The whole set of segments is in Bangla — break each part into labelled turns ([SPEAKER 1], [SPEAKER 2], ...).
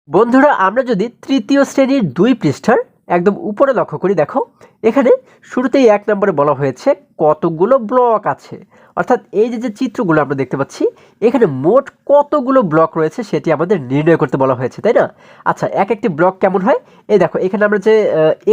[SPEAKER 1] বন্ধুরা আমরা যদি তৃতীয় শ্রেণীর ২ পৃষ্ঠার একদম উপরে লক্ষ্য করি, দেখো এখানে শুরুতেই ১ নম্বরে বলা হয়েছে কতগুলো ব্লক আছে। অর্থাৎ এই যে চিত্রগুলো আমরা দেখতে পাচ্ছি, এখানে মোট কতগুলো ব্লক রয়েছে সেটি আমাদের নির্ণয় করতে বলা হয়েছে, তাই না? আচ্ছা, একটি ব্লক কেমন হয়? এই দেখো এখানে আমরা যে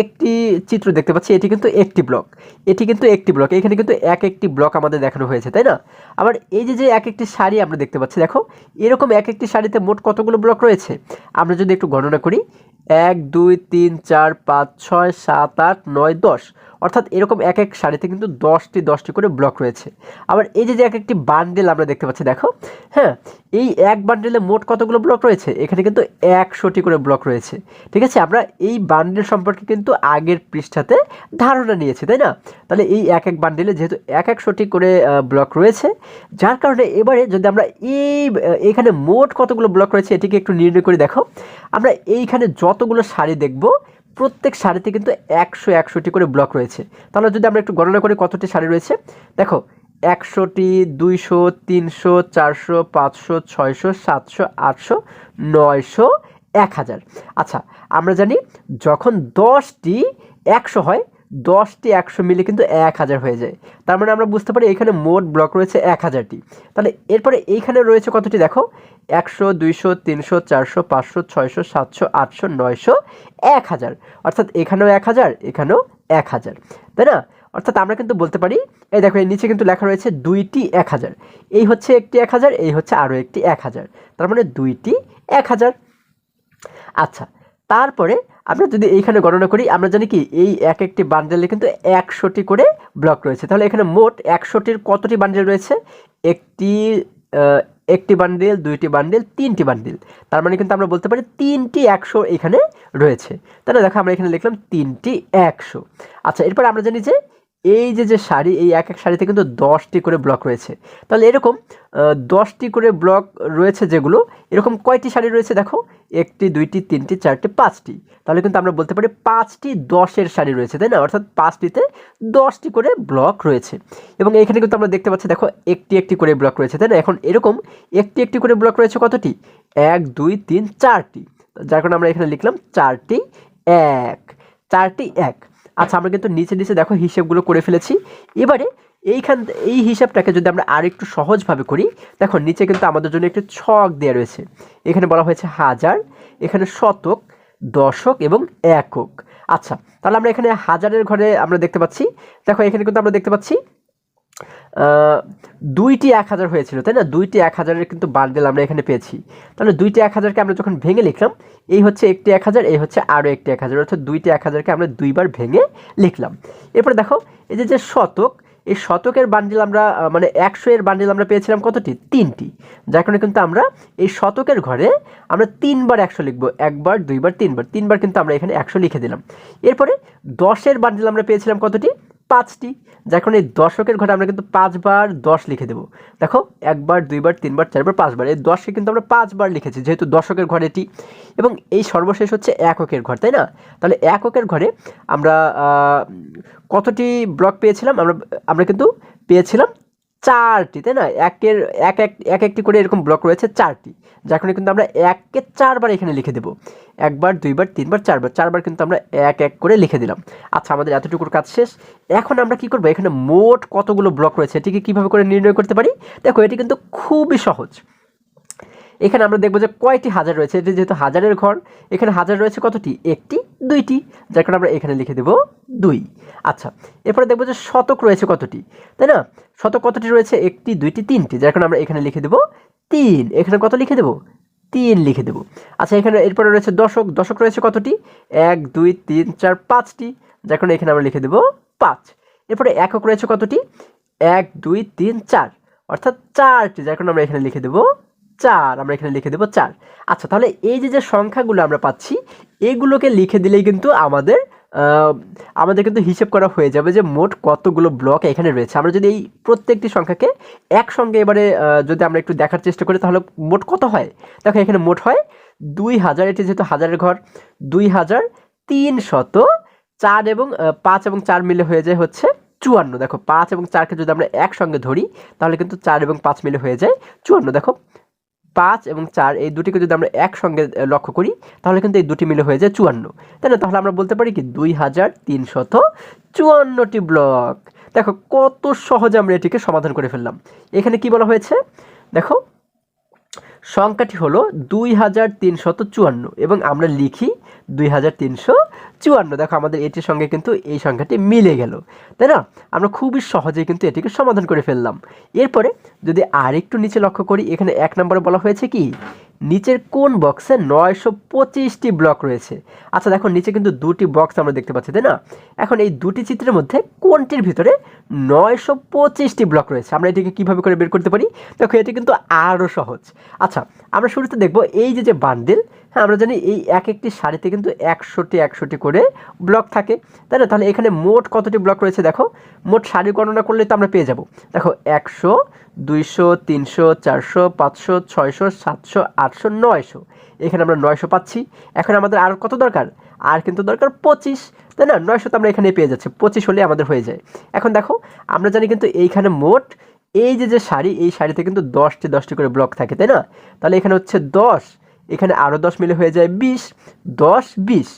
[SPEAKER 1] একটি চিত্র দেখতে পাচ্ছি, এটি কিন্তু একটি ব্লক, এটি কিন্তু একটি ব্লক, এখানে কিন্তু একটি ব্লক আমাদের দেখানো হয়েছে, তাই না? আবার এই যে একটি সারি আমরা দেখতে পাচ্ছি, দেখো এরকম একটি সারিতে মোট কতগুলো ব্লক রয়েছে। আমরা যদি একটু গণনা করি, ১ ২ ৩ ৪ ৫ ৬ ৭ ৮ ৯ ১০, অর্থাৎ এরকম এক সারিতে কিন্তু ১০টি করে ব্লক রয়েছে। আবার এই যে একটি বান্ডেল আমরা দেখতে পাচ্ছি, দেখো হ্যাঁ, এই এক বান্ডেলে মোট কতগুলো ব্লক রয়েছে, এখানে কিন্তু ১০০টি করে ব্লক রয়েছে। ঠিক আছে, আমরা এই বান্ডেল সম্পর্কে কিন্তু আগের পৃষ্ঠাতে ধারণা নিয়েছি, তাই না? তাহলে এই এক বান্ডেলে যেহেতু ১০০টি করে ব্লক রয়েছে, যার কারণে এবারে যদি আমরা এখানে মোট কতগুলো ব্লক রয়েছে এটিকে একটু নির্ণয় করে দেখো, আমরা এইখানে যতগুলো সারি দেখব প্রত্যেক সারিতে কিন্তু ১০০টি করে ব্লক রয়েছে। তাহলে যদি আমরা একটু গণনা করি কতটি সারি রয়েছে, দেখো ১০০টি, ২০০, ৩০০, ৪০০, ৫০০, ৬০০, ৭০০, ৮০০, ৯০০, ১০০০। আচ্ছা, আমরা জানি যখন ১০টি ১০০ হয়, ১০টি ১০০ মিলে কিন্তু ১০০০ হয়ে যায়। তার মানে আমরা বুঝতে পারি এখানে মোট ব্লক রয়েছে ১০০০টি। তাহলে এরপরে এইখানে রয়েছে কতটি, দেখো ১০০, ২০০, ৩০০, ৪০০, ৫০০, ৬০০, ৭০০, ৮০০, ৯০০, ১০০০। অর্থাৎ এখানেও ১০০০, এখানেও ১০০০, তাই না? অর্থাৎ আমরা কিন্তু বলতে পারি, এই দেখো এর নিচে কিন্তু লেখা রয়েছে ২টি ১০০০, এই হচ্ছে একটি ১০০০, এই হচ্ছে আরও একটি ১০০০, তার মানে ২টি ১০০০। আচ্ছা, তারপরে আমরা যদি এইখানে গণনা করি, আমরা জানি কি এই একটি বান্ডেলে কিন্তু ১০০টি করে ব্লক রয়েছে। তাহলে এখানে মোট ১০০টির কতটি বান্ডেল রয়েছে? একটি বান্ডেল, ২টি বান্ডেল, ৩টি বান্ডেল। তার মানে কিন্তু আমরা বলতে পারি ৩টি ১০০ এখানে রয়েছে। তাহলে দেখো আমরা এখানে লিখলাম ৩টি ১০০। আচ্ছা, এরপর আমরা জানি যে এই যে সারি, এই এক সারিতে কিন্তু ১০টি করে ব্লক রয়েছে। তাহলে এরকম ১০টি করে ব্লক রয়েছে যেগুলো, এরকম কয়টি সারি রয়েছে দেখো, ১টি ২টি ৩টি ৪টি ৫টি। তাহলে কিন্তু আমরা বলতে পারি ৫টি ১০-এর সারি রয়েছে, তাই না? অর্থাৎ ৫টিতে ১০টি করে ব্লক রয়েছে। এবং এখানে কিন্তু আমরা দেখতে পাচ্ছি, দেখো একটি করে ব্লক রয়েছে, তাই না? এখন এরকম একটি করে ব্লক রয়েছে কতটি? ১ ২ ৩ ৪টি, যার কারণে আমরা এখানে লিখলাম ৪টি ১, ৪টি ১। আচ্ছা, আমরা কিন্তু নিচে দেখো হিসেবগুলো করে ফেলেছি। এবারে এই হিসাবটাকে যদি আমরা আরেকটু সহজভাবে করি, দেখো নিচে কিন্তু আমাদের জন্য একটি ছক দেওয়া রয়েছে। এখানে বলা হয়েছে হাজার, এখানে শতক, দশক এবং একক। আচ্ছা, তাহলে আমরা এখানে হাজারের ঘরে আমরা দেখতে পাচ্ছি, দেখো এখানে কিন্তু আমরা দেখতে পাচ্ছি ২টি ১০০০ হয়েছিল, তাই না? ২টি ১০০০-এর কিন্তু বান্ডেল আমরা এখানে পেয়েছি। তাহলে ২টি ১০০০-কে আমরা যখন ভেঙে লিখলাম, এই হচ্ছে একটি ১০০০, এই হচ্ছে আরও একটি ১০০০, অর্থাৎ ২টি ১০০০-কে আমরা ২বার ভেঙে লিখলাম। এরপরে দেখো এই যে শতক, এই শতকের বান্ডেল আমরা মানে ১০০-এর বান্ডেল আমরা পেয়েছিলাম কতটি? ৩টি। যার কারণে কিন্তু আমরা এই শতকের ঘরে আমরা ৩বার ১০০ লিখবো, ১ বার ২ বার ৩ বার, ৩বার কিন্তু আমরা এখানে ১০০ লিখে দিলাম। এরপরে ১০-এর বান্ডেল আমরা পেয়েছিলাম কতটি? ৫টি। যার কারণে এই দশকের ঘরে আমরা কিন্তু ৫ বার ১০ লিখে দেবো। দেখো ১ বার ২ বার ৩ বার ৪ বার ৫ বার, এই ১০কে কিন্তু আমরা ৫ বার লিখেছি যেহেতু দশকের ঘর এটি। এবং এই সর্বশেষ হচ্ছে এককের ঘর, তাই না? তাহলে এককের ঘরে আমরা কতটি ব্লক পেয়েছিলাম? আমরা কিন্তু পেয়েছিলাম ৪টি, তাই না? একটি করে এরকম ব্লক রয়েছে ৪টি, যার কারণে কিন্তু আমরা ১কে ৪ বার এখানে লিখে দেবো। ১ বার ২ বার ৩ বার ৪ বার, ৪ বার কিন্তু আমরা ১ করে লিখে দিলাম। আচ্ছা, আমাদের এতটুকুর কাজ শেষ। এখন আমরা কি করব, এখানে মোট কতগুলো ব্লক রয়েছে এটিকে কিভাবে করে নির্ণয় করতে পারি? দেখো এটি কিন্তু খুবই সহজ। এখানে আমরা দেখবো যে কয়টি হাজার রয়েছে, এটি যেহেতু হাজারের ঘর, এখানে হাজার রয়েছে কতটি? একটি, ২টি, যার কারণে আমরা এখানে লিখে দেবো ২। আচ্ছা, এরপরে দেখবো যে শতক রয়েছে কতটি, তাই না? শতক কতটি রয়েছে? একটি, ২টি, ৩টি, যার কারণে আমরা এখানে লিখে দেবো ৩। এখানে কত লিখে দেবো? ৩ লিখে দেবো। আচ্ছা, এখানে এরপরে রয়েছে দশক, দশক রয়েছে কতটি? ১ ২ ৩ ৪ ৫টি, যার কারণে এখানে আমরা লিখে দেবো ৫। এরপরে একক রয়েছে কতটি? ১ ২ ৩ ৪, অর্থাৎ ৪টি, যার কারণে আমরা এখানে লিখে দেবো ৪, আমরা এখানে লিখে দেবো ৪। আচ্ছা, তাহলে এই যে সংখ্যাগুলো আমরা পাচ্ছি, এগুলোকে লিখে দিলেই কিন্তু আমাদের কিন্তু হিসেব করা হয়ে যাবে যে মোট কতগুলো ব্লক এখানে রয়েছে। আমরা যদি এই প্রত্যেকটি সংখ্যাকে একসঙ্গে এবারে যদি আমরা একটু দেখার চেষ্টা করি, তাহলে মোট কত হয়? দেখো এখানে মোট হয় ২০০০, এটি যেহেতু হাজারের ঘর, ২৩০৪ এবং ৫ এবং ৪ মিলে হয়ে যায় হচ্ছে ৫৪। দেখো ৫ এবং ৪কে যদি আমরা একসঙ্গে ধরি, তাহলে কিন্তু ৪ এবং ৫ মিলে হয়ে যায় ৫৪। দেখো 5 এবং 4 এই দুটিকে যদি আমরা একসঙ্গে লক্ষ্য করি তাহলে কিন্তু এই দুটি মিলে হয়ে যায় 54, তাই না? তাহলে আমরা বলতে পারি কি 2354টি ব্লক। দেখো কত সহজে আমরা এটিকে সমাধান করে ফেললাম। এখানে কি বলা হয়েছে দেখো, সংখ্যাটি হলো 2354 এবং আমরা লিখি 2354। দেখো আমাদের এটির সঙ্গে কিন্তু এই সংখ্যাটি মিলে গেল, তাই না? আমরা খুবই সহজেই কিন্তু এটিকে সমাধান করে ফেললাম। এরপরে যদি আরেকটু নিচে লক্ষ্য করি, এখানে 1 নম্বরে বলা হয়েছে কি নিচের কোন বক্সে 925টি ব্লক রয়েছে। আচ্ছা দেখো নিচে কিন্তু দুটি বক্স আমরা দেখতে পাচ্ছি, তাই না? এখন এই দুটি চিত্রের মধ্যে কোনটির ভিতরে 925টি ব্লক রয়েছে আমরা এটিকে কিভাবে করে বের করতে পারি? দেখো এটি কিন্তু আরও সহজ। আচ্ছা আমরা শুরুতে দেখব এই যে বান্ডেল, হ্যাঁ আমরা জানি এই এক একটি সারিতে কিন্তু 100টি করে ব্লক থাকে, তাই না? তাহলে এখানে মোট কতটি ব্লক রয়েছে দেখো, মোট সারি গণনা করলে তো আমরা পেয়ে যাব। দেখো 100, 200, 300, 400, 500, 600, 700, 800, 900। এখানে আমরা 900 পাচ্ছি। এখন আমাদের আর কত দরকার? আর কিন্তু দরকার 25, তাই না? 900 তো আমরা এখানে পেয়ে যাচ্ছি, 25 হলে আমাদের হয়ে যায়। এখন দেখো আমরা জানি কিন্তু এইখানে মোট এই যে সারি, এই সারিতে কিন্তু 10টি করে ব্লক থাকে, তাই না? তাহলে এখানে হচ্ছে 10, এখানে আরও 10 মিলে হয়ে যায় 20, 10, 20।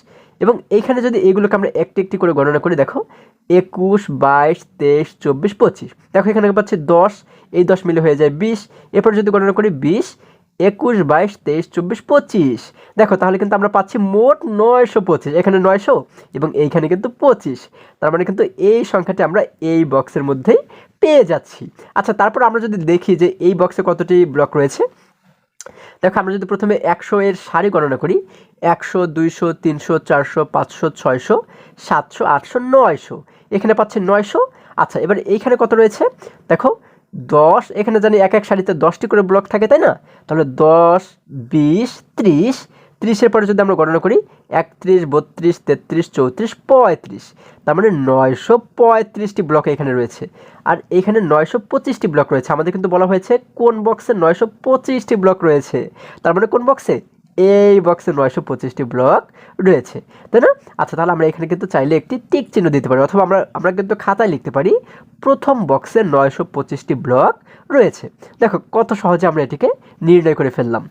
[SPEAKER 1] এবং এইখানে যদি এইগুলোকে আমরা একটি করে গণনা করি দেখো 21, 22, 23, 24, 25। দেখো এখানে পাচ্ছি 10, এই 10 মিলে হয়ে যায় 20। এরপর যদি গণনা করি 20, 21, 22, 23, 24, 25। দেখো তাহলে কিন্তু আমরা পাচ্ছি মোট 925, এখানে 900 এবং এইখানে কিন্তু 25। তার মানে কিন্তু এই সংখ্যাটি আমরা এই বক্সের মধ্যেই পেয়ে যাচ্ছি। আচ্ছা তারপর আমরা যদি দেখি যে এই বক্সে কতটি ব্লক রয়েছে, দেখো আমরা যদি প্রথমে 100 এর সারি গণনা করি 100, 200, 300, 400, 500, 600, 700, 800, 900। এখানে পাচ্ছি 900। আচ্ছা এবার এইখানে কত রয়েছে দেখো 10, এখানে জানি এক সারিতে 10টি করে ব্লক থাকে, তাই না? তাহলে 10, 20, 30, 30-এর পরে যদি আমরা গণনা করি 31, 32, 33, 34, 35। তার মানে 935টি ব্লক এখানে রয়েছে। আর এখানে 925টি ব্লক রয়েছে। আমাদের কিন্তু বলা হয়েছে কোন বক্সে 925টি ব্লক রয়েছে, তার মানে কোন বক্সে? এই বক্সে 925টি ব্লক রয়েছে, তাই না? আচ্ছা তাহলে আমরা এখানে কিন্তু চাইলে একটি টিক চিহ্ন দিতে পারি, অথবা আমরা কিন্তু খাতায় লিখতে পারি প্রথম বক্সে 925টি ব্লক রয়েছে। দেখো কত সহজে আমরা এটিকে নির্ণয় করে ফেললাম।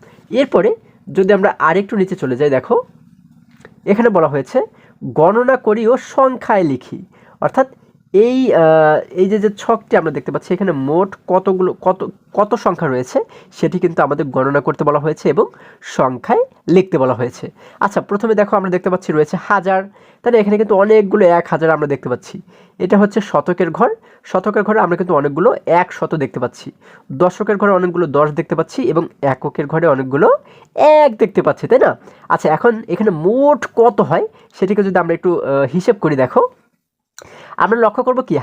[SPEAKER 1] এরপরে যদি আমরা আরেকটু নিচে চলে যাই, দেখো এখানে বলা হয়েছে গণনা করি ও সংখ্যায় লিখি। অর্থাৎ এই যে ছকটি আমরা দেখতে পাচ্ছি এখানে মোট কত সংখ্যা রয়েছে সেটি কিন্তু আমাদের গণনা করতে বলা হয়েছে এবং সংখ্যায় লিখতে বলা হয়েছে। আচ্ছা প্রথমে দেখো আমরা দেখতে পাচ্ছি রয়েছে 1000, তাহলে এখানে কিন্তু অনেকগুলো 1000 আমরা দেখতে পাচ্ছি। এটা হচ্ছে শতকের ঘর, শতকের ঘরে আমরা কিন্তু অনেকগুলো 100 দেখতে পাচ্ছি। দশকের ঘরে অনেকগুলো 10 দেখতে পাচ্ছি এবং এককের ঘরে অনেকগুলো 1 দেখতে পাচ্ছি, তাই না? আচ্ছা এখন এখানে মোট কত হয় সেটিকে যদি আমরা একটু হিসেব করি, দেখো আমরা লক্ষ্য করব কি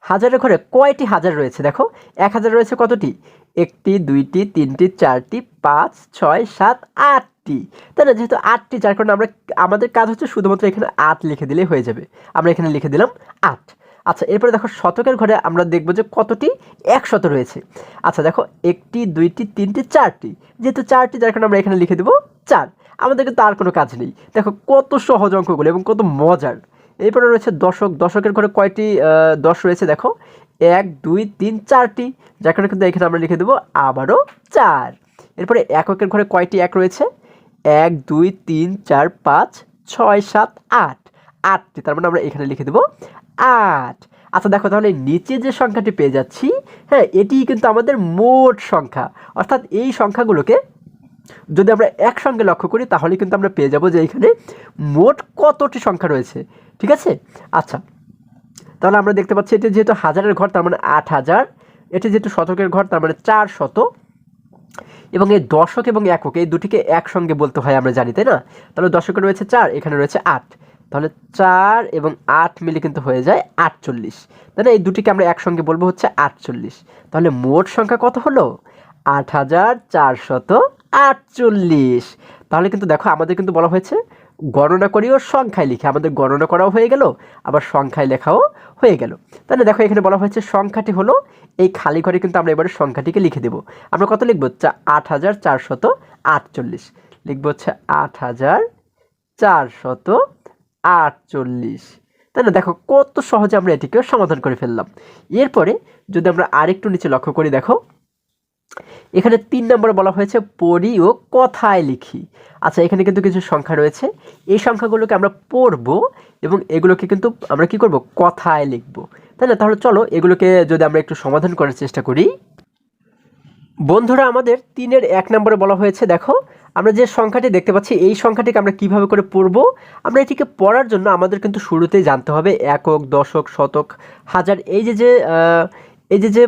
[SPEAKER 1] হাজারের ঘরে কয়টি হাজার রয়েছে। দেখো 1000 রয়েছে কতটি? 1টি, 2টি, 3টি, 4টি, 5, 6, 7, 8টি, তাই না? যেহেতু 8টি, যার কারণে আমাদের কাজ হচ্ছে শুধুমাত্র এখানে 8 লিখে দিলেই হয়ে যাবে। আমরা এখানে লিখে দিলাম 8। আচ্ছা এরপরে দেখো শতকের ঘরে আমরা দেখব যে কতটি 100 রয়েছে। আচ্ছা দেখো 1টি, 2টি, 3টি, 4টি, যেহেতু 4টি যার কারণে আমরা এখানে লিখে দেব 4। আমাদের কিন্তু আর কোনো কাজ নেই। দেখো কত সহজ অঙ্কগুলো এবং কত মজার। এরপরে রয়েছে দশকের ঘরে কয়টি 10 রয়েছে? দেখো 1, 2, 3, 4টি, যার কারণে কিন্তু এখানে আমরা লিখে দেবো আবারও 4। এরপরে এককের ঘরে কয়টি 1 রয়েছে? 1, 2, 3, 4, 5, 6, 7, 8, 8টি, তার মানে আমরা এখানে লিখে দেবো 8। আচ্ছা দেখো তাহলে নিচে যে সংখ্যাটি পেয়ে যাচ্ছি, হ্যাঁ এটি কিন্তু আমাদের মোট সংখ্যা। অর্থাৎ এই সংখ্যাগুলোকে যদি আমরা একসঙ্গে লক্ষ্য করি তাহলে কিন্তু আমরা পেয়ে যাব যে এখানে মোট কতটি সংখ্যা রয়েছে, ঠিক আছে? আচ্ছা তাহলে আমরা দেখতে পাচ্ছি এটি যেহেতু হাজারের ঘর তার মানে 8000, এটি যেহেতু শতকের ঘর তার মানে 400, এবং এই দশক এবং একক এই দুটিকে একসঙ্গে বলতে হয় আমরা জানি, তাই না? তাহলে দশকে রয়েছে 4, এখানে রয়েছে 8, তাহলে 4 এবং 8 মিলে কিন্তু হয়ে যায় 48, তাই না? এই দুটিকে আমরা একসঙ্গে বলবো হচ্ছে 48। তাহলে মোট সংখ্যা কত হলো? 8448। তাহলে কিন্তু দেখো আমাদের কিন্তু বলা হয়েছে গণনা করিও সংখ্যায় লিখে, আমাদের গণনা করাও হয়ে গেল আবার সংখ্যায় লেখাও হয়ে গেল। তাহলে দেখো এখানে বলা হয়েছে সংখ্যাটি হলো এই খালি ঘরে কিন্তু আমরা এবারে সংখ্যাটিকে লিখে দেব। আমরা কত লিখবো? 8448 লিখবো হচ্ছে 8448, তাই না? দেখো কত সহজে আমরা এটিকে সমাধান করে ফেললাম। এরপরে যদি আমরা আরেকটু নিচে লক্ষ্য করি, দেখো এখানে 3 নম্বরে বলা হয়েছে পড়ি ও কথায় লিখি। আচ্ছা, এখানে কিন্তু কিছু সংখ্যা রয়েছে, এই সংখ্যাগুলোকে আমরা পড়ব এবং এগুলোকে কিন্তু আমরা কি করব, কথায় লিখব, তাই না? তাহলে চলো এগুলোকে যদি আমরা একটু সমাধান করার চেষ্টা করি। বন্ধুরা, আমাদের 3-এর 1 নম্বরে বলা হয়েছে, দেখো আমরা যে সংখ্যাটি দেখতে পাচ্ছি এই সংখ্যাটিকে আমরা কিভাবে করে পড়ব। আমরা এটিকে পড়ার জন্য আমাদের কিন্তু শুরুতেই জানতে হবে একক, দশক, শতক, হাজার, এই যে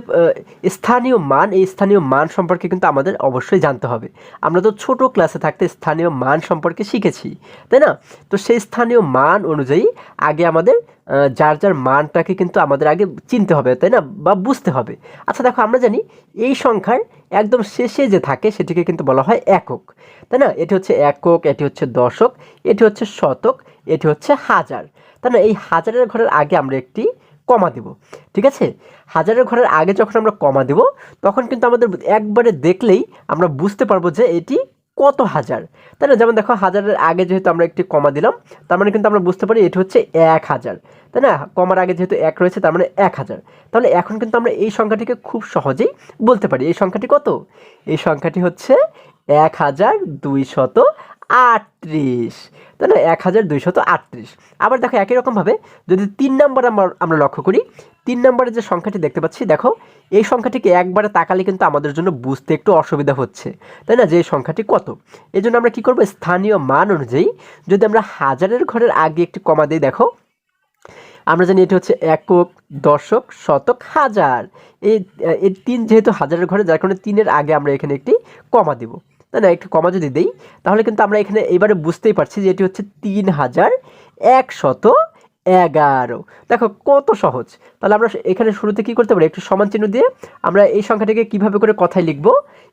[SPEAKER 1] স্থানীয় মান, এই স্থানীয় মান সম্পর্কে কিন্তু আমাদের অবশ্যই জানতে হবে। আমরা তো ছোট ক্লাসে থাকতে স্থানীয় মান সম্পর্কে শিখেছি, তাই না? তো সেই স্থানীয় মান অনুযায়ী আগে আমাদের যার যার মানটাকে কিন্তু আমাদের আগে চিনতে হবে, তাই না, বা বুঝতে হবে। আচ্ছা দেখো, আমরা জানি এই সংখ্যার একদম শেষে যে থাকে সেটিকে কিন্তু বলা হয় একক, তাই না? এটি হচ্ছে একক, এটি হচ্ছে দশক, এটি হচ্ছে শতক, এটি হচ্ছে হাজার, তাই না? এই হাজারের ঘরের আগে আমরা একটি কমা দেব, ঠিক আছে? হাজারের ঘরের আগে যখন আমরা কমা দেব তখন কিন্তু আমাদের একবারে দেখলেই আমরা বুঝতে পারবো যে এটি কত হাজার, তাই না? যেমন দেখো, হাজারের আগে যেহেতু আমরা একটি কমা দিলাম, তার মানে কিন্তু আমরা বুঝতে পারি এটি হচ্ছে 1000, তাই না? কমার আগে যেহেতু 1 রয়েছে, তার মানে 1000। তাহলে এখন কিন্তু আমরা এই সংখ্যাটিকে খুব সহজেই বলতে পারি। এই সংখ্যাটি কত? এই সংখ্যাটি হচ্ছে 1238, তাই না? 1238। আবার দেখো, একই রকমভাবে যদি 3 নম্বর আমরা লক্ষ্য করি, 3 নম্বরে যে সংখ্যাটি দেখতে পাচ্ছি, দেখো এই সংখ্যাটিকে একবারে তাকালে কিন্তু আমাদের জন্য বুঝতে একটু অসুবিধা হচ্ছে, তাই না, যে এই সংখ্যাটি কত। এই জন্য আমরা কি করব, স্থানীয় মান অনুযায়ী যদি আমরা হাজারের ঘরের আগে একটি কমা দিই, দেখো আমরা জানি এটি হচ্ছে একক, দশক, শতক, হাজার। এই 3 যেহেতু হাজারের ঘরে, যার কারণে 3-এর আগে আমরা এখানে একটি কমা দিব, তাই না? একটি কমা যদি দেই তাহলে কিন্তু আমরা এখানে এবারে বুঝতেই পারছি যে এটি হচ্ছে 3111। দেখো কত সহজ। তাহলে আমরা এখানে শুরুতে কি করতে পারি, একটু সমান চিহ্ন দিয়ে আমরা এই সংখ্যাটিকে কিভাবে করে কথায় লিখব।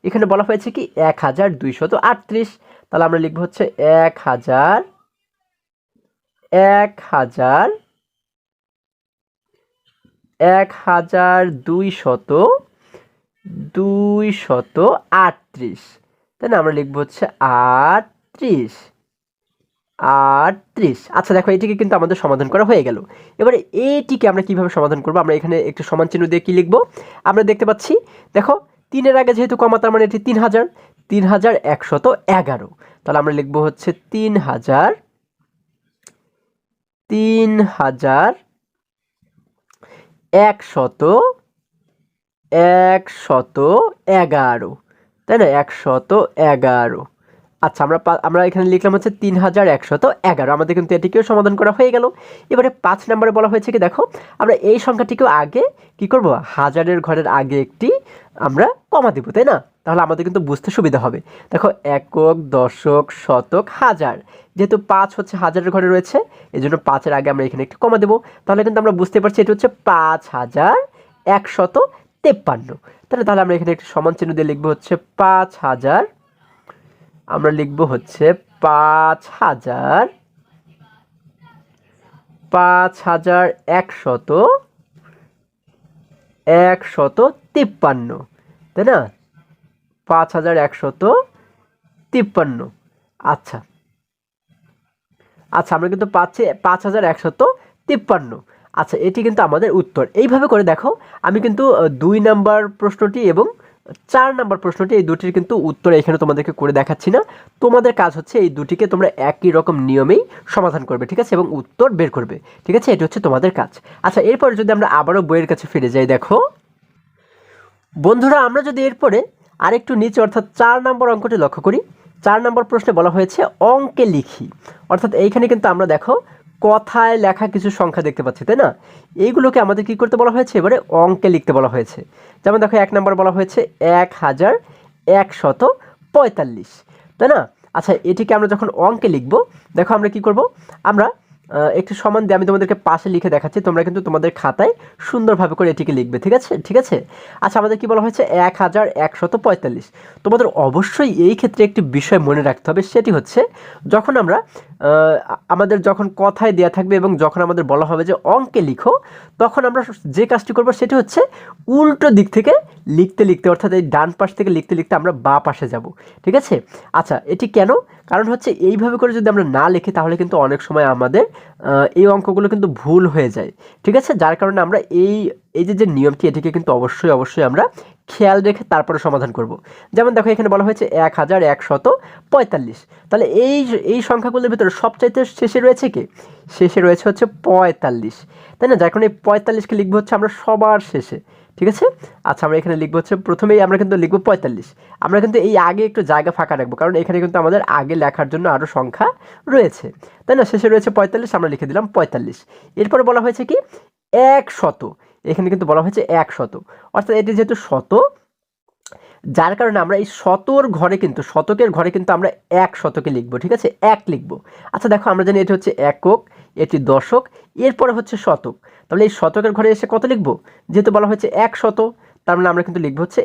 [SPEAKER 1] এখানে বলা হয়েছে কি 1238, তাহলে আমরা লিখব হচ্ছে 1238, তাই না? আমরা লিখবো হচ্ছে 38। আচ্ছা দেখো, এটিকে কিন্তু আমাদের সমাধান করা হয়ে গেল। এবারে এইটিকে আমরা কিভাবে সমাধান করব, আমরা এখানে একটু সমান চিহ্ন দিয়ে কি লিখবো, আমরা দেখতে পাচ্ছি, দেখো 3-এর আগে যেহেতু কমা, তার মানে এটি 3000, 3111। তাহলে আমরা লিখবো হচ্ছে 3111, তাই না? 111। আচ্ছা, আমরা এখানে লিখলাম হচ্ছে 3111। আমাদের কিন্তু এটিকেও সমাধান করা হয়ে গেল। এবারে 5 নম্বরে বলা হয়েছে কি, দেখো আমরা এই সংখ্যাটিকেও আগে কি করব, হাজারের ঘরের আগে একটি আমরা কমা দিব, তাই না? তাহলে আমাদের কিন্তু বুঝতে সুবিধা হবে। দেখো একক, দশক, শতক, হাজার, যেহেতু 5 হচ্ছে হাজারের ঘরে রয়েছে, এই জন্য 5-এর আগে আমরা এখানে একটি কমা দেবো। তাহলে কিন্তু আমরা বুঝতে পারছি এটি হচ্ছে 5153। তাহলে আমরা এখানে একটি সমান চিহ্ন দিয়ে লিখবো হচ্ছে 5000। আমরা লিখব হচ্ছে 5153, তাই না? 5153। আচ্ছা, আমরা কিন্তু পাচ্ছি 5153। আচ্ছা, এটি কিন্তু আমাদের উত্তর। এইভাবে করে দেখো, আমি কিন্তু 2 নাম্বার প্রশ্নটি এবং 4 নাম্বার প্রশ্নটি, এই দুটির কিন্তু উত্তর এখানে তোমাদেরকে করে দেখাচ্ছি না। তোমাদের কাজ হচ্ছে এই দুটিকে তোমরা একই রকম নিয়মেই সমাধান করবে, ঠিক আছে, এবং উত্তর বের করবে, ঠিক আছে? এটি হচ্ছে তোমাদের কাজ। আচ্ছা, এরপর যদি আমরা আবারও বইয়ের কাছে ফিরে যাই, দেখো বন্ধুরা, আমরা যদি এরপরে আরেকটু নিচে অর্থাৎ 4 নম্বর অঙ্কটি লক্ষ্য করি, 4 নম্বর প্রশ্নে বলা হয়েছে অঙ্কে লিখি। অর্থাৎ এইখানে কিন্তু আমরা দেখো কথায় লেখা কিছু সংখ্যা দেখতে পাচ্ছি, তাই না? এইগুলোকে আমাদের কি করতে বলা হয়েছে, এবারে অঙ্কে লিখতে বলা হয়েছে। যেমন দেখো 1 নম্বর বলা হয়েছে 1145, তাই না? আচ্ছা, এটিকে আমরা যখন অঙ্কে লিখব, দেখো আমরা কি করব, আমরা একটু সমান দিয়ে আমি তোমাদেরকে পাশে লিখে দেখাচ্ছি, তোমরা কিন্তু তোমাদের খাতায় সুন্দরভাবে করে এটিকে লিখবে, ঠিক আছে? আচ্ছা, আমাদের কি বলা হয়েছে 1145। তোমাদের অবশ্যই এই ক্ষেত্রে একটি বিষয় মনে রাখতে হবে, সেটি হচ্ছে যখন আমরা আমাদের যখন কথায় দেওয়া থাকবে এবং যখন আমাদের বলা হবে যে অঙ্কে লিখো, তখন আমরা যে কাজটি করব সেটি হচ্ছে উল্টো দিক থেকে লিখতে অর্থাৎ এই ডান পাশ থেকে লিখতে আমরা বাঁ পাশে যাব, ঠিক আছে? আচ্ছা, এটি কেন? কারণ হচ্ছে এইভাবে করে যদি আমরা না লিখি তাহলে কিন্তু অনেক সময় আমাদের এই অঙ্কগুলো কিন্তু ভুল হয়ে যায়, ঠিক আছে? যার কারণে আমরা এই যে নিয়মটি, এটিকে কিন্তু অবশ্যই আমরা খেয়াল রেখে তারপরে সমাধান করব। যেমন দেখো এখানে বলা হয়েছে 1145, তাহলে এই সংখ্যাগুলোর ভিতরে সবচাইতে শেষে রয়েছে কি? শেষে রয়েছে হচ্ছে 45, তাই না? যার কারণে এই 45কে লিখবো হচ্ছে আমরা সবার শেষে, ঠিক আছে? আচ্ছা, আমরা এখানে লিখবো হচ্ছে প্রথমেই আমরা কিন্তু লিখবো 45। আমরা কিন্তু এই আগে একটু জায়গা ফাঁকা রাখবো, কারণ এখানে কিন্তু আমাদের আগে লেখার জন্য আরও সংখ্যা রয়েছে, তাই না? শেষে রয়েছে 45, আমরা লিখে দিলাম 45। এরপরে বলা হয়েছে কি 100, এখানে কিন্তু বলা হয়েছে 100, অর্থাৎ এটি যেহেতু শত, যার কারণে আমরা এই শতকের ঘরে কিন্তু আমরা 100কে লিখবো, ঠিক আছে? 1 লিখবো। আচ্ছা দেখো, আমরা জানি এটি হচ্ছে একক, এটি দশক, এরপরে হচ্ছে শতক, তাহলে এই শতকের ঘরে এসে কত লিখবো? যেহেতু বলা হয়েছে 100, তার মানে আমরা কিন্তু লিখবো হচ্ছে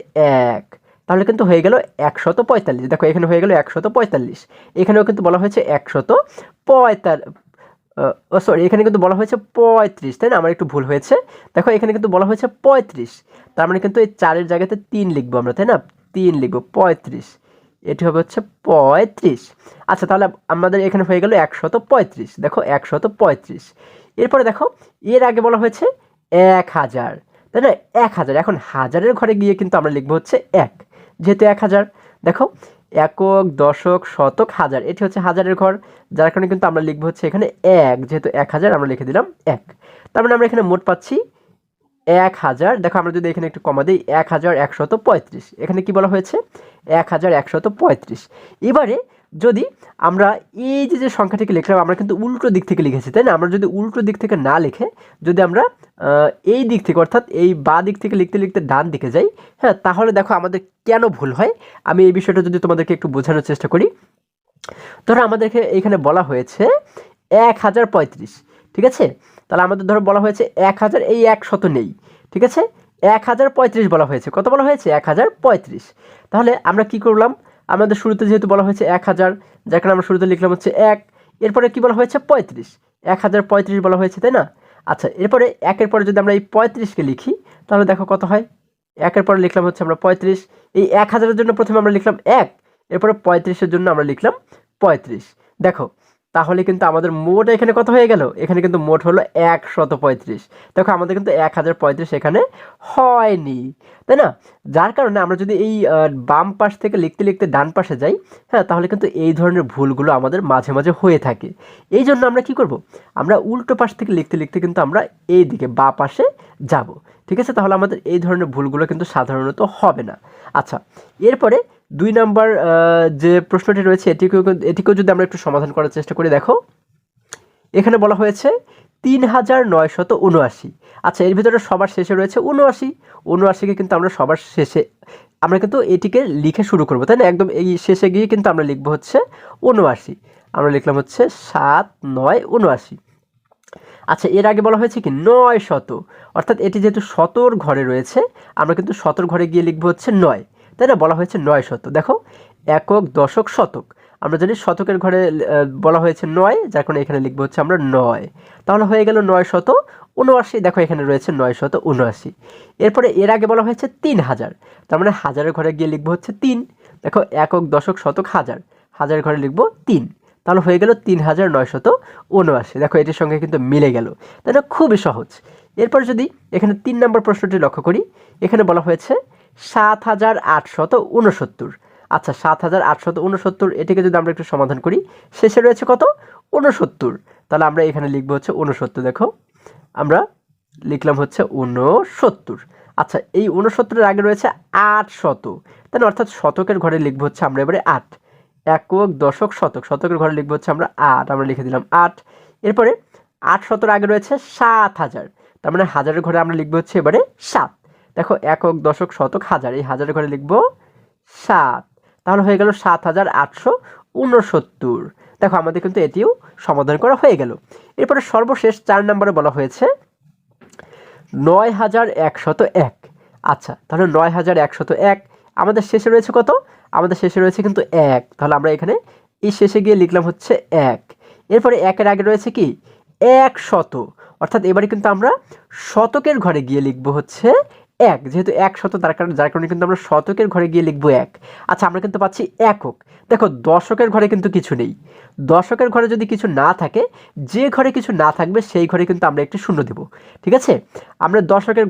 [SPEAKER 1] 1, তাহলে কিন্তু হয়ে গেল 145। দেখো এখানে হয়ে গেল 145, এখানেও কিন্তু বলা হয়েছে 145, সরি, এখানে কিন্তু বলা হয়েছে 35, তাই না? আমার একটু ভুল হয়েছে। দেখো এখানে কিন্তু বলা হয়েছে 35, তার মানে কিন্তু এই 4-এর জায়গাতে 3 লিখবো আমরা, তাই না? 3 লিখবো, 35, এটি হবে হচ্ছে 35। আচ্ছা, তাহলে আমাদের এখানে হয়ে গেল 135, দেখো 135। এরপরে দেখো এর আগে বলা হয়েছে 1000, তাই না? 1000, এখন হাজারের ঘরে গিয়ে কিন্তু আমরা লিখবো হচ্ছে 1, যেহেতু 1000। দেখো একক, দশক, শতক, হাজার, এটি হচ্ছে হাজারের ঘর, যার কারণে কিন্তু আমরা লিখবো হচ্ছে এখানে 1, যেহেতু 1000 আমরা লিখে দিলাম 1। তার মানে আমরা এখানে মোট পাচ্ছি 1000। দেখো আমরা যদি এখানে একটু কমা দিই, 1135, এখানে কি বলা হয়েছে? 1135। এবারে যদি আমরা এই যে সংখ্যাটিকে লিখলাম, আমরা কিন্তু উল্টো দিক থেকে লিখেছি, তাই না? আমরা যদি উল্টো দিক থেকে না লিখে যদি আমরা এই দিক থেকে, অর্থাৎ এই বাঁ দিক থেকে লিখতে লিখতে ডান দিকে যাই, হ্যাঁ, তাহলে দেখো আমাদের কেন ভুল হয়। আমি এই বিষয়টা যদি তোমাদেরকে একটু বোঝানোর চেষ্টা করি। ধরো আমাদেরকে এখানে বলা হয়েছে 1035, ঠিক আছে? তাহলে আমাদের ধরো বলা হয়েছে 1000, এই 100 নেই, ঠিক আছে? 1035 বলা হয়েছে। কত বলা হয়েছে? 1035। তাহলে আমরা কি করলাম? আমাদের শুরুতে যেহেতু বলা হয়েছে 1000, যার কারণে আমরা শুরুতে লিখলাম হচ্ছে 1, এরপরে কি বলা হয়েছে? 35, 1035 বলা হয়েছে, তাই না? আচ্ছা, এরপরে 1-এর পরে যদি আমরা এই 35কে লিখি, তাহলে দেখো কত হয়? 1-এর পরে লিখলাম হচ্ছে আমরা 35, এই 1000-এর জন্য প্রথমে আমরা লিখলাম 1, এরপরে 35-এর জন্য আমরা লিখলাম 35। দেখো তাহলে কিন্তু আমাদের মোট এখানে কত হয়ে গেল? এখানে কিন্তু মোট হলো 135। দেখো আমাদের কিন্তু 1035 এখানে হয়নি, তাই না? যার কারণে আমরা যদি এই বাম পাশ থেকে লিখতে লিখতে ডান পাশে যাই, হ্যাঁ, তাহলে কিন্তু এই ধরনের ভুলগুলো আমাদের মাঝে মাঝে হয়ে থাকে। এই জন্য আমরা কি করব? আমরা উল্টো পাশ থেকে লিখতে লিখতে কিন্তু আমরা এই দিকে বাঁ পাশে যাব, ঠিক আছে? তাহলে আমাদের এই ধরনের ভুলগুলো কিন্তু সাধারণত হবে না। আচ্ছা, এরপরে 2 নাম্বার যে প্রশ্নটি রয়েছে, এটিকেও যদি আমরা একটু সমাধান করার চেষ্টা করি। দেখো এখানে বলা হয়েছে 3979। আচ্ছা, এর ভিতরে সবার শেষে রয়েছে 79, 79কে কিন্তু আমরা সবার শেষে আমরা কিন্তু এটিকে লিখে শুরু করবো, তাই না? একদম এই শেষে গিয়ে কিন্তু আমরা লিখবো হচ্ছে 79, আমরা লিখলাম হচ্ছে 7979। আচ্ছা, এর আগে বলা হয়েছে কি 900, অর্থাৎ এটি যেহেতু শতর ঘরে রয়েছে, আমরা কিন্তু শতর ঘরে গিয়ে লিখবো হচ্ছে 9, তাই না? বলা হয়েছে 900। দেখো একক, দশক, শতক, আমরা জানি শতকের ঘরে বলা হয়েছে 9, যার কারণে এখানে লিখবো হচ্ছে আমরা 9, তাহলে হয়ে গেল 979। দেখো এখানে রয়েছে 979। এরপরে এর আগে বলা হয়েছে 3000, তার মানে হাজারের ঘরে গিয়ে লিখবো হচ্ছে 3। দেখো একক, দশক, শতক, হাজার, হাজারের ঘরে লিখবো 3, তাহলে হয়ে গেল 3979। দেখো এটির সঙ্গে কিন্তু মিলে গেল, তাই না? খুবই সহজ। এরপর যদি এখানে 3 নম্বর প্রশ্নটি লক্ষ্য করি, এখানে বলা হয়েছে 7869। আচ্ছা, 7869, এটিকে যদি আমরা একটু সমাধান করি, শেষে রয়েছে কত? 69, তাহলে আমরা এখানে লিখবো হচ্ছে 69। দেখো আমরা লিখলাম হচ্ছে 69। আচ্ছা, এই 69-এর আগে রয়েছে 800, তাই না? অর্থাৎ শতকের ঘরে লিখবো হচ্ছে আমরা এবারে 8, একক, দশক, শতক, শতকের ঘরে লিখবো হচ্ছে আমরা 8, আমরা লিখে দিলাম 8। এরপরে 800-এর আগে রয়েছে 7000, তার মানে হাজারের ঘরে আমরা লিখবো হচ্ছে এবারে 7। দেখো একক, দশক, শতক, হাজার, এই হাজারের ঘরে লিখবো 7, তাহলে হয়ে গেল 7869। দেখো আমাদের কিন্তু এটিও সমাধান করা হয়ে গেল। এরপরে সর্বশেষ 4 নম্বরে বলা হয়েছে 9101। আচ্ছা, তাহলে 9101, আমাদের শেষে রয়েছে কত? আমাদের শেষে রয়েছে কিন্তু 1, তাহলে আমরা এখানে এই শেষে গিয়ে লিখলাম হচ্ছে 1। এরপরে 1-এর আগে রয়েছে কি 100, অর্থাৎ এবারে কিন্তু আমরা শতকের ঘরে গিয়ে লিখবো হচ্ছে এক, যেহেতু 100 যার কারণে কিন্তু আমরা শতকের ঘরে গিয়ে লিখবো 1। আচ্ছা, আমরা কিন্তু পাচ্ছি একক। দেখো দশকের ঘরে কিন্তু কিছু নেই। দশকের ঘরে যদি কিছু না থাকে, যে ঘরে কিছু না থাকবে সেই ঘরে কিন্তু আমরা একটি শূন্য দেব। ঠিক আছে? আমরা দশকের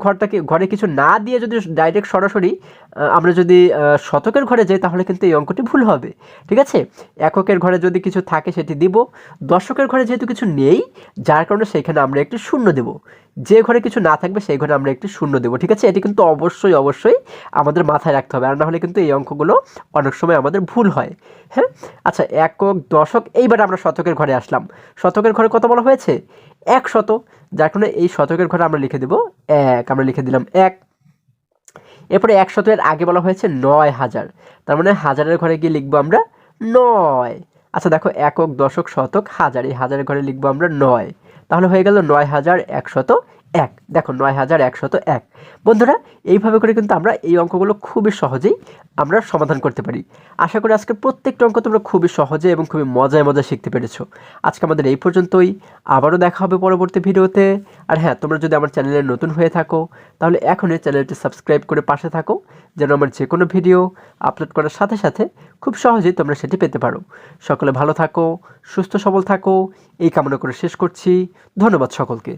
[SPEAKER 1] ঘরে কিছু না দিয়ে যদি ডাইরেক্ট সরাসরি আমরা যদি শতকের ঘরে যাই, তাহলে কিন্তু এই অঙ্কটি ভুল হবে। ঠিক আছে? এককের ঘরে যদি কিছু থাকে সেটি দিব। দশকের ঘরে যেহেতু কিছু নেই, যার কারণে সেইখানে আমরা একটি শূন্য দেব। যে ঘরে কিছু না থাকবে সেই ঘরে আমরা একটি শূন্য দেব। ঠিক আছে? এটি কিন্তু অবশ্যই আমাদের মাথায় রাখতে হবে, আর না হলে কিন্তু এই অঙ্কগুলো অনেক সময় আমাদের ভুল হয়। হ্যাঁ, আচ্ছা, একক, দশক, এইবার আমরা শতকের ঘরে আসলাম। শতকের ঘরে কত বলা হয়েছে? 100। যার কারণে এই শতকের ঘরে আমরা লিখে দেব 1। আমরা লিখে দিলাম 1। এরপরে 100 এর আগে বলা হয়েছে 9000, তার মানে হাজারের ঘরে গিয়ে লিখবো আমরা 9। আচ্ছা দেখো, একক, দশক, শতক, হাজার, এই হাজারের ঘরে লিখবো আমরা 9। তাহলে হয়ে গেল 9101। দেখো 9101। বন্ধুরা, এইভাবে করে কিন্তু আমরা এই অঙ্কগুলো খুবই সহজেই আমরা সমাধান করতে পারি। আশা করি আজকের প্রত্যেকটা অঙ্ক তোমরা খুবই সহজে এবং খুবই মজায় শিখতে পেরেছো। আজকে আমাদের এই পর্যন্তই। আবারও দেখা হবে পরবর্তী ভিডিওতে। আর হ্যাঁ, তোমরা যদি আমার চ্যানেলে নতুন হয়ে থাকো, তাহলে এখনই চ্যানেলটি সাবস্ক্রাইব করে পাশে থাকো, যেন আমার যে কোনো ভিডিও আপলোড করার সাথে সাথে খুব সহজেই তোমরা সেটি পেতে পারো। সকলে ভালো থাকো, সুস্থ সবল থাকো, এই কামনা করে শেষ করছি। ধন্যবাদ সকলকে।